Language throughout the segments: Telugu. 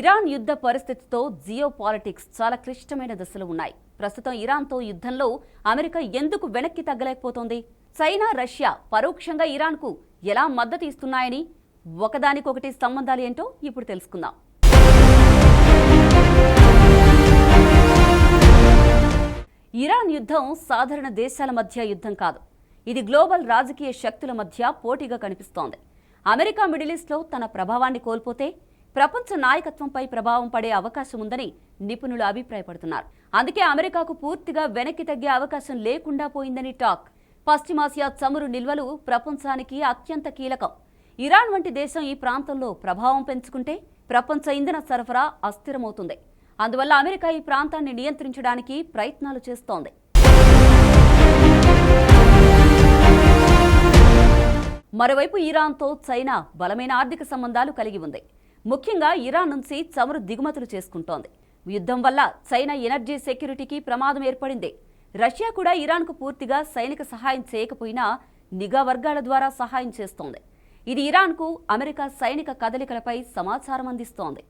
ఇరాన్ యుద్ధ పరిస్థితితో జియో పాలిటిక్స్ చాలా క్లిష్టమైన దశలో ఉన్నాయి. ప్రస్తుతం ఇరాన్తో యుద్ధంలో అమెరికా ఎందుకు వెనక్కి తగ్గలేకపోతోంది? చైనా, రష్యా పరోక్షంగా ఇరాన్కు ఎలా మద్దతు ఇస్తున్నాయని, ఒకదానికొకటి సంబంధాలు ఏంటో ఇప్పుడు తెలుసుకుందాం. ఇరాన్ యుద్ధం సాధారణ దేశాల మధ్య యుద్ధం కాదు. ఇది గ్లోబల్ రాజకీయ శక్తుల మధ్య పోటీగా కనిపిస్తోంది. అమెరికా మిడిల్-ఈస్ట్లో తన ప్రభావాన్ని కోల్పోతే ప్రపంచ నాయకత్వంపై ప్రభావం పడే అవకాశం ఉందని నిపుణులు అభిప్రాయపడుతున్నారు. అందుకే అమెరికాకు పూర్తిగా వెనక్కి తగ్గే అవకాశం లేకుండా పోయిందని టాక్. పశ్చిమాసియా చమురు నిల్వలు ప్రపంచానికి అత్యంత కీలకం. ఇరాన్ వంటి దేశం ఈ ప్రాంతంలో ప్రభావం పెంచుకుంటే ప్రపంచ ఇంధన సరఫరా అస్థిరమవుతుంది. అందువల్ల అమెరికా ఈ ప్రాంతాన్ని నియంత్రించడానికి ప్రయత్నాలు చేస్తోంది. మరోవైపు ఇరాన్తో చైనా బలమైన ఆర్థిక సంబంధాలు కలిగి ఉంది. ముఖ్యంగా ఇరాన్ నుంచి చమురు దిగుమతులు చేసుకుంటోంది. యుద్ధం వల్ల చైనా ఎనర్జీ సెక్యూరిటీకి ప్రమాదం ఏర్పడింది. రష్యా కూడా ఇరాన్కు పూర్తిగా సైనిక సహాయం చేయకపోయినా నిఘా వర్గాల ద్వారా సహాయం చేస్తోంది. ఇది ఇరాన్కు అమెరికా సైనిక కదలికలపై సమాచారం అందిస్తోంది.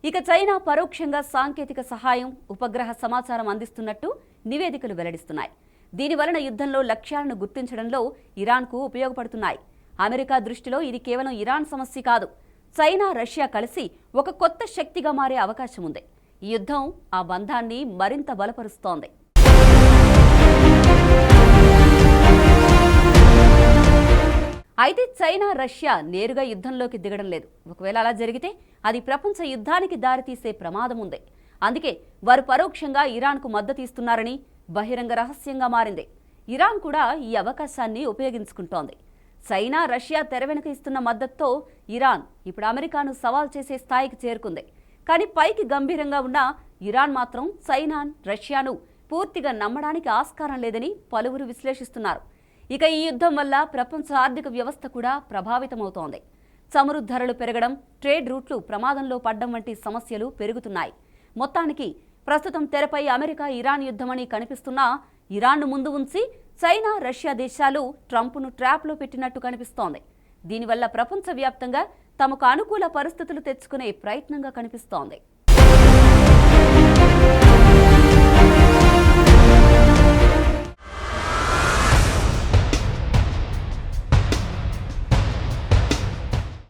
ఇక చైనా పరోక్షంగా సాంకేతిక సహాయం, ఉపగ్రహ సమాచారం అందిస్తున్నట్టు నివేదికలు వెల్లడిస్తున్నాయి. దీనివలన యుద్ధంలో లక్ష్యాలను గుర్తించడంలో ఇరాన్కు ఉపయోగపడుతున్నాయి. అమెరికా దృష్టిలో ఇది కేవలం ఇరాన్ సమస్య కాదు. చైనా, రష్యా కలిసి ఒక కొత్త శక్తిగా మారే అవకాశం ఉంది. ఈ యుద్ధం ఆ బంధాన్ని మరింత బలపరుస్తోంది. అయితే చైనా, రష్యా నేరుగా యుద్ధంలోకి దిగడం లేదు. ఒకవేళ అలా జరిగితే అది ప్రపంచ యుద్ధానికి దారితీసే ప్రమాదం ఉంది. అందుకే వారు పరోక్షంగా ఇరాన్కు మద్దతు ఇస్తున్నారని బహిరంగ రహస్యంగా మారింది. ఇరాన్ కూడా ఈ అవకాశాన్ని ఉపయోగించుకుంటోంది. చైనా, రష్యా తెర వెనుక ఇస్తున్న మద్దతుతో ఇరాన్ ఇప్పుడు అమెరికాను సవాల్ చేసే స్థాయికి చేరుకుంది. కానీ పైకి గంభీరంగా ఉన్న ఇరాన్ మాత్రం చైనా, రష్యాను పూర్తిగా నమ్మడానికి ఆస్కారం లేదని పలువురు విశ్లేషిస్తున్నారు. ఇక ఈ యుద్ధం వల్ల ప్రపంచ ఆర్థిక వ్యవస్థ కూడా ప్రభావితమవుతోంది. చమురు ధరలు పెరగడం, ట్రేడ్ రూట్లు ప్రమాదంలో పడ్డం వంటి సమస్యలు పెరుగుతున్నాయి. మొత్తానికి ప్రస్తుతం తెరపై అమెరికా, ఇరాన్ యుద్ధమని కనిపిస్తున్నా ఇరాన్ను ముందు ఉంచి చైనా, రష్యా దేశాలు ట్రంప్ను ట్రాప్లో పెట్టినట్టు కనిపిస్తోంది. దీనివల్ల ప్రపంచవ్యాప్తంగా తమకు అనుకూల పరిస్థితులు తెచ్చుకునే ప్రయత్నంగా కనిపిస్తోంది.